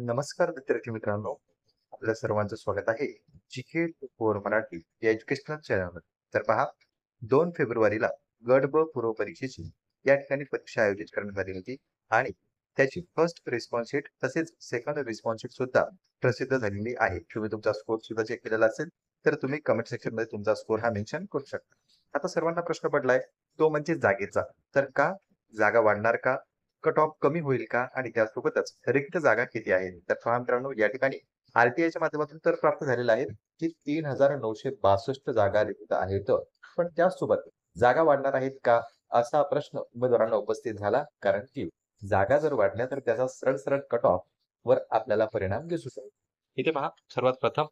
नमस्कार विद्यार्थी मित्रांनो, आपल्या सर्वांचं स्वागत आहे जीके फॉर मराठी या एज्युकेशनल चॅनलवर. तर पहा, 2 फेब्रुवारीला गट ब पूर्व परीक्षेची या ठिकाणी परीक्षा आयोजित करण्यात आली होती आणि त्याची फर्स्ट रिस्पॉन्स शीट तसेच सेकंड रिस्पॉन्स शीट सुद्धा प्रसिद्ध झालेली आहे. तुम्ही तुमचा स्कोर सुद्धा चेक केलेला असेल तर तुम्ही कमेंट सेक्शन मध्ये तुमचा स्कोर हा मेन्शन करू शकता. आता सर्वांना प्रश्न पडलाय तो म्हणजे जागेचा. तर का जागा वाढणार का? कट ऑफ कमी होईल का? आणि त्यासोबतच रिक्त जागा किती आहेत? तर पहा मित्रांनो, या ठिकाणी आर-टी-आयच्या माध्यमातून तर प्राप्त झालेलं आहे की 3,962 जागा रिक्त आहेत. पण त्याचसोबत जागा वाढणार आहेत का? असा प्रश्न उमेदवारांना उपस्थित झाला. कारण की जागा जर वाढल्या तर त्याचा सरळ-सरळ कट ऑफ वर आपल्याला परिणाम दिसू शकतो. इथे पहा, सर्वात प्रथम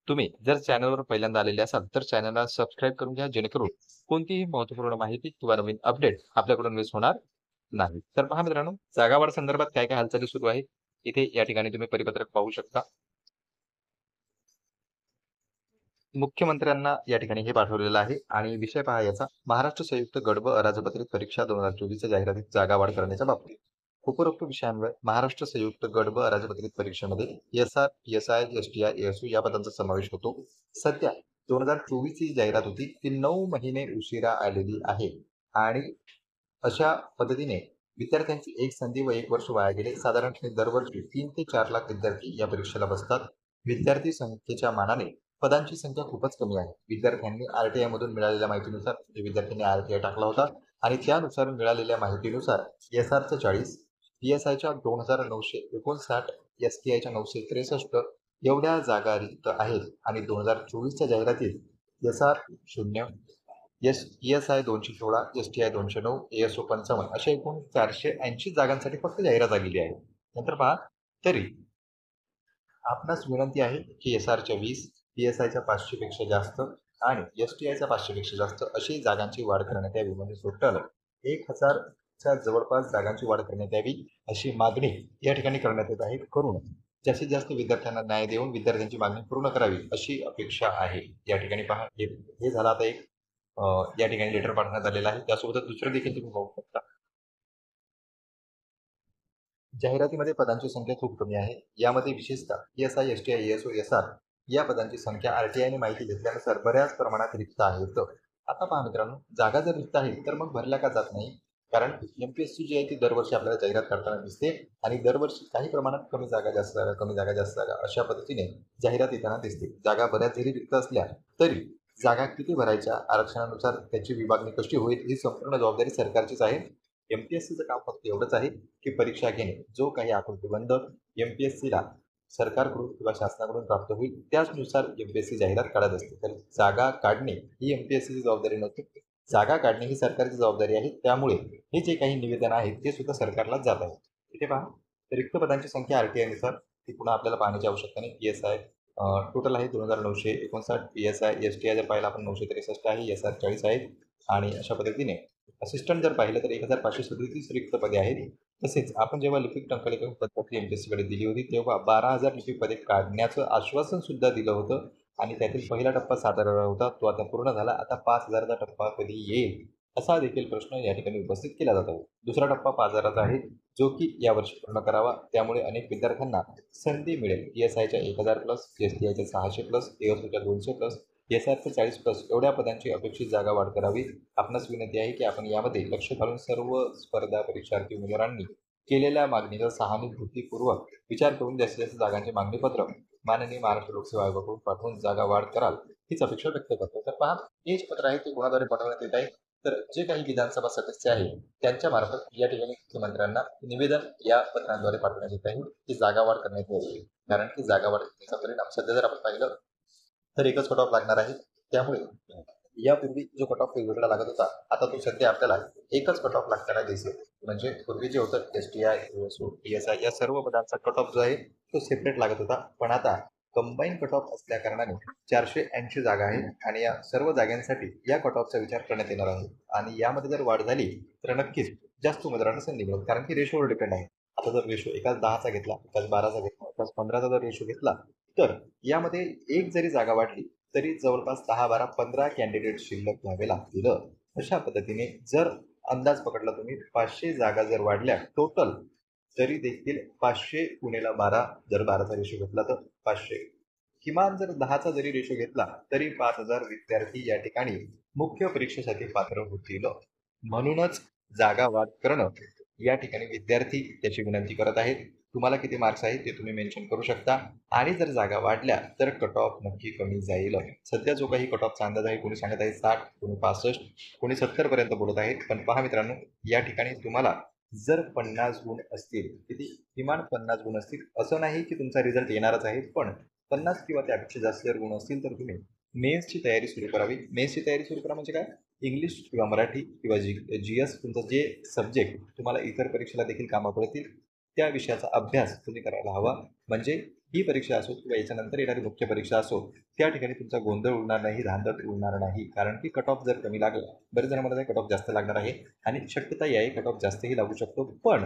तुम्ही जर चॅनलवर पहिल्यांदा आलेले असाल तर चॅनलला सबस्क्राईब करून घ्या, जेणेकरून कोणतीही महत्त्वपूर्ण माहिती किंवा नवीन अपडेट आपल्याकडून मिस होणार नाही. तर पहा मित्रांनो, जागा वाढ संदर्भात काय काय हालचाली सुरू आहे, इथे या ठिकाणी तुम्ही परिपत्रक पाहू शकता. मुख्यमंत्र्यांना या ठिकाणी हे पाठवलेलं आहे आणि विषय पहा याचा, महाराष्ट्र संयुक्त गट व अराजपत्रित परीक्षा 2024 जाहिरातीत जागा वाढ करण्याच्या बाबतीत. उपरोक्त विषयांवर महाराष्ट्र संयुक्त गट व अराजपत्रित परीक्षेमध्ये एस-आर, एस-आय, एस-टी-आय, एस-यू या पदांचा समावेश होतो. सध्या 2024 ची जाहिरात होती ती 9 महिने उशिरा आलेली आहे आणि अशा पद्धतीने विद्यार्थ्यांची एक संधी व एक वर्ष वाया गेले. साधारणपणे दरवर्षी 3 ते 4 लाख विद्यार्थी या परीक्षेला बसतात. विद्यार्थी संख्येच्या मानाने पदांची संख्या खूपच कमी आहे. विद्यार्थ्यांनी आर-टी-आय मधून मिळालेल्या माहितीनुसार विद्यार्थ्यांनी आर-टी-आय टाकला होता आणि त्यानुसार मिळालेल्या माहितीनुसार एस-आरचं 40, पी-एस-आयच्या 2,959, एस-टी-आयच्या 963 एवढ्या जागा रिक्त आहेत आणि 2024च्या जाहिरातीत एस-आर 0, एस-आय 216, एस-टी-आय 209, ए-एस-ओ 55 अशा एकूण 480 जागांसाठी फक्त जाहिरात आलेली आहे. नंतर पहा, तरी आपणास विनंती आहे की एस-आरच्या 20, पी-एस-आयच्या 500 पेक्षा जास्त आणि एस-टी-आयच्या 500 पेक्षा जास्त अशी जागांची वाढ करण्यात यावी. म्हणजे टोटल 1,000च्या जवळपास जागांची वाढ करण्यात यावी अशी मागणी या ठिकाणी करण्यात येत आहे. करून जास्तीत जास्त विद्यार्थ्यांना न्याय देऊन विद्यार्थ्यांची मागणी पूर्ण करावी अशी अपेक्षा आहे. या ठिकाणी पहा, हे झालं आता एक या ठिकाणी लेटर पाठवण्यात आलेलं आहे. त्यासोबतच दुसरं देखील तुम्ही पाहू शकता. जाहिरातीमध्ये पदांची संख्या खूप कमी आहे. यामध्ये विशेषतः एस-आय, एस-टी-आय, ए-एस-ओ, एस-आर या पदांची संख्या आर-टी-आयने माहिती घेतल्यानुसार बऱ्याच प्रमाणात रिक्त आहेत. आता पहा मित्रांनो, जागा जर रिक्त आहेत तर मग भरल्या का जात नाही? कारण एम-पी-एस-सी जी आहे ती दरवर्षी आपल्याला जाहिरात करताना दिसते आणि दरवर्षी काही प्रमाणात कमी जागा जास्त जागा, कमी जागा जास्त जागा अशा पद्धतीने जाहिरात येताना दिसते. जागा बऱ्याच जरी रिक्त असल्या तरी जागा किती भरायच्या, आरक्षणानुसार त्याची विभागणी कशी होईल ही संपूर्ण जबाबदारी सरकारचीच आहे. एम-पी-एस-सीचं काम फक्त एवढंच आहे की परीक्षा घेणे. जो काही आकृतिबंध एम-पी-एस-सीला सरकारकडून किंवा शासनाकडून प्राप्त होईल त्याचनुसार एम-पी-एस-सी जाहिरात काढत असते. तर जागा काढणे ही एम-पी-एस-सीची जबाबदारी नसते. जागा काढणे ही सरकारची जबाबदारी आहे. त्यामुळे हे जे काही निवेदन आहेत ते सुद्धा सरकारलाच जात आहे. इथे पहा, रिक्त पदांची संख्या आर-टी-आयनुसार ती पुन्हा आपल्याला पाहण्याची आवश्यकता नाही. पी-एस-आय टोटल आहे 2,959, पी-एस-आय, एस-टी-आय जर पाहिलं आपण 963 आहे, एस-आर 40 आहेत आणि अशा पद्धतीने असिस्टंट जर पाहिलं तर 1,537 रिक्त पदे आहेत. तसेच आपण जेव्हा लिपिक टंकलेखन पद्धती एम-पी-एस-सीकडे दिली होती तेव्हा 12,000 लिपिक पदे काढण्याचं आश्वासन सुद्धा दिलं होतं आणि त्यातील पहिला टप्पा 7,000 होता. तो आता पूर्ण झाला. आता 5,000चा टप्पा कधी येईल असा देखील प्रश्न या ठिकाणी उपस्थित केला जात आहे. दुसरा टप्पा 5,000चा आहे, जो की यावर्षी पूर्ण करावा. त्यामुळे अनेक विद्यार्थ्यांना संधी मिळेल. पी-एस-आयच्या 1,000 प्लस, एस-टी-आयच्या 600 प्लस, ए-एस-ओच्या 200 प्लस, एस-आरच्या 40 प्लस एवढ्या पदांची अपेक्षित जागा वाढ करावी. आपणास विनंती आहे की आपण यामध्ये लक्ष घालून सर्व स्पर्धा परीक्षार्थी उमेदवारांनी केलेल्या मागणीचा सहानुभूतीपूर्वक विचार करून जास्तीत जास्त जागांचे मागणी पत्र माननीय महाराष्ट्र लोकसेवा आयोगाकडून पाठवून जागा वाढ कराल हीच अपेक्षा व्यक्त करतो. तर पहा, हे जे पत्र आहे ते कोणाद्वारे पाठवण्यात येत आहे तर जे काही विधानसभा सदस्य आहे त्यांच्या मार्फत या ठिकाणी मुख्यमंत्र्यांना निवेदन या पत्रांद्वारे पाठवण्यात येत आहे की जागा वाढ करण्यात यावी. कारण की जागा वाढ करण्याचा परिणाम सध्या जर आपण पाहिलं तर एकच कट ऑफ लागणार आहे. त्यामुळे यापूर्वी जो कट ऑफ वेगवेगळा लागत होता आता तो सध्या आपल्याला एकच कट ऑफ लागताना दिसेल. म्हणजे पूर्वी जे होतं एस-टी-आय, ए-एस-ओ, पी-एस-आय या सर्व पदांचा कट ऑफ जो आहे तो सेपरेट लागत होता. पण आता कंबाईन कट ऑफ असल्या कारणाने 480 जागा आहेत आणि या सर्व जागांसाठी या कट ऑफचा विचार करण्यात येणार आहे आणि यामध्ये जर वाढ झाली तर नक्कीच जास्त उमेदवारांना संधी मिळेल. कारण की रेशोवर डिपेंड आहे. आता जर रेशो एकाच 10चा घेतला, एकाच 12चा घेतला, एकाच 15चा जर रेशो घेतला तर यामध्ये एक जरी जागा वाढली तरी जवळपास 10, 12, 15 कॅन्डिडेट शिल्लक घ्यावे लागतील. अशा पद्धतीने जर अंदाज पकडला तुम्ही 500 जागा जर वाढल्या टोटल तरी देखील 500 गुणिले 12 जर 12चा रेशो घेतला तर 500. किमान जर 10चा जरी रेशो घेतला तरी 5000 विद्यार्थी या ठिकाणी मुख्य परीक्षेसाठी पात्र होतील. म्हणूनच जागा वाढ करणं या ठिकाणी विद्यार्थी त्याची विनंती करत आहेत. तुम्हाला किती मार्क्स आहेत ते तुम्ही मेन्शन करू शकता आणि जर जागा वाढल्या तर कट ऑफ नक्की कमी जाईल. सध्या जो काही कट ऑफचा अंदाज आहे, कोणी सांगत आहे 60, कोणी 65, कोणी 70 पर्यंत बोलत आहेत. पण पहा मित्रांनो, या ठिकाणी तुम्हाला जर 50 गुण असतील, किती किमान 50 गुण असतील, असं नाही की तुमचा रिझल्ट येणारच आहे, पण 50 किंवा त्यापेक्षा जास्त जर गुण असतील तर तुम्ही मेन्सची तयारी सुरू करावी. मेन्सची तयारी सुरू करा म्हणजे काय? इंग्लिश किंवा मराठी किंवा GS तुमचा जे सब्जेक्ट तुम्हाला इतर परीक्षेला देखील कामं पडतील, त्या विषयाचा अभ्यास तुम्ही करायला हवा. म्हणजे ही परीक्षा असो किंवा याच्यानंतर येणारी मुख्य परीक्षा असो, त्या ठिकाणी तुमचा गोंधळ उडणार नाही, धांदल उडणार नाही. कारण की कट ऑफ जर कमी लागला, बरेच जण म्हणत आहे कट ऑफ जास्त लागणार आहे आणि शक्यता ही आहे कट ऑफ जास्तही लागू शकतो. पण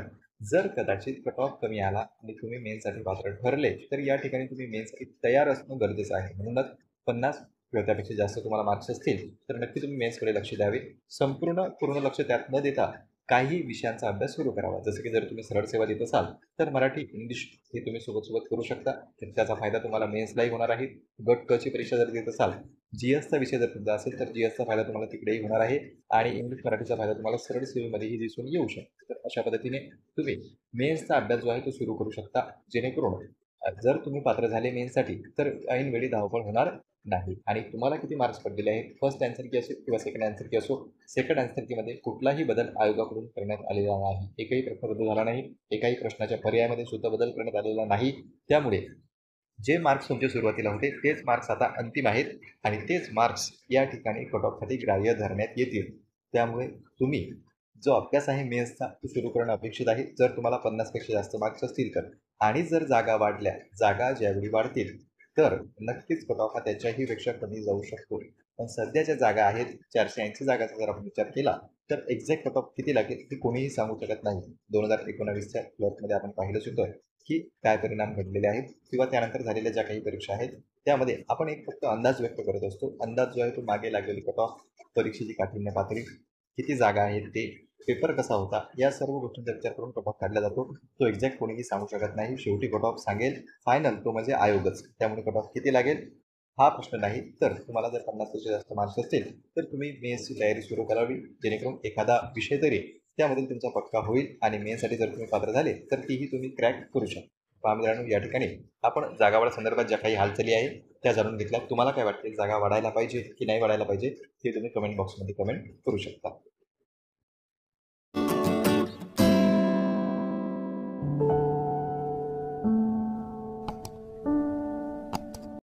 जर कदाचित कट ऑफ कमी आला आणि तुम्ही मेन्ससाठी पात्र ठरले, तर या ठिकाणी तुम्ही मेन्ससाठी तयार असणं गरजेचं आहे. म्हणूनच 50 किंवा त्यापेक्षा जास्त तुम्हाला मार्क्स असतील तर नक्की तुम्ही मेन्सकडे लक्ष द्यावे. पूर्ण लक्ष त्यात न देता काही विषयांचा अभ्यास सुरू करावा. जसं की जर तुम्ही सरळ सेवा देत असाल तर मराठी, इंग्लिश हे तुम्ही सोबत करू शकता. तर त्याचा फायदा तुम्हाला मेन्सलाही होणार आहे. गट क ची परीक्षा जर देत असाल, GSचा विषय जर तुमचा असेल तर GSचा फायदा तुम्हाला तिकडेही होणार आहे आणि इंग्लिश मराठीचा फायदा तुम्हाला सरळ सेवेमध्येही दिसून येऊ शकतो. तर अशा पद्धतीने तुम्ही मेन्सचा अभ्यास जो आहे तो सुरू करू शकता, जेणेकरून जर तुम्ही पात्र झाले मेन्ससाठी तर ऐनवेळी धावपळ होणार नाही. आणि तुम्हाला किती मार्क्स पडलेले आहेत, फर्स्ट आन्सर की असो किंवा सेकंड आन्सर की असो, सेकंड आन्सर कीमध्ये कुठलाही बदल आयोगाकडून करण्यात आलेला नाही. एकही प्रश्न रद्द झाला नाही, एकाही प्रश्नाच्या पर्यायामध्ये सुद्धा बदल करण्यात आलेला नाही. त्यामुळे जे मार्क्स तुमचे सुरुवातीला होते तेच मार्क्स आता अंतिम आहेत आणि तेच मार्क्स या ठिकाणी कट ऑफसाठी ग्राह्य धरण्यात येतील. त्यामुळे तुम्ही जो अभ्यास आहे मेन्सचा तो सुरू करणं अपेक्षित आहे. जर तुम्हाला 50पेक्षा जास्त मार्क्स असतील तर. आणि जर जागा वाढल्या, जागा ज्यावेळी वाढतील तर नक्कीच कट ऑफ हा त्याच्याही पेक्षा कमी जाऊ शकतो. पण सध्या ज्या जागा आहेत 480 जागाचा जर आपण विचार केला तर एक्झॅक्ट कट ऑफ किती लागेल हे कोणीही सांगू शकत नाही. 2019च्या क्लर्कमध्ये आपण पाहिलंच होतं की काय परिणाम घडलेले आहेत किंवा त्यानंतर झालेल्या ज्या काही परीक्षा आहेत त्यामध्ये आपण एक फक्त अंदाज व्यक्त करत असतो. अंदाज जो आहे तो मागे लागलेली कट ऑफ, परीक्षेची काठिण्य पातळी, किती जागा आहेत ते, पेपर कसा होता, या सर्व गोष्टींचा विचार करून कट ऑफ काढला जातो. तो एक्झॅक्ट कोणीही सांगू शकत नाही. शेवटी कट ऑफ सांगेल फायनल तो म्हणजे आयोगच. त्यामुळे कट ऑफ किती लागेल हा प्रश्न नाही. तर तुम्हाला जर 50पेक्षा जास्त मार्क्स असतील तर तुम्ही मेन्सची तयारी सुरू करावी, जेणेकरून एखादा विषय तरी त्यामधील तुमचा पक्का होईल आणि मेन्ससाठी जर तुम्ही पात्र झाले तर तीही तुम्ही क्रॅक करू शकता. पहा मित्रांनो, या ठिकाणी आपण जागा संदर्भात ज्या काही हालचाली आहेत त्या जाणून घेतल्या. तुम्हाला काय वाटते, जागा वाढायला पाहिजे की नाही वाढायला पाहिजे हे तुम्ही कमेंट बॉक्समध्ये कमेंट करू शकता.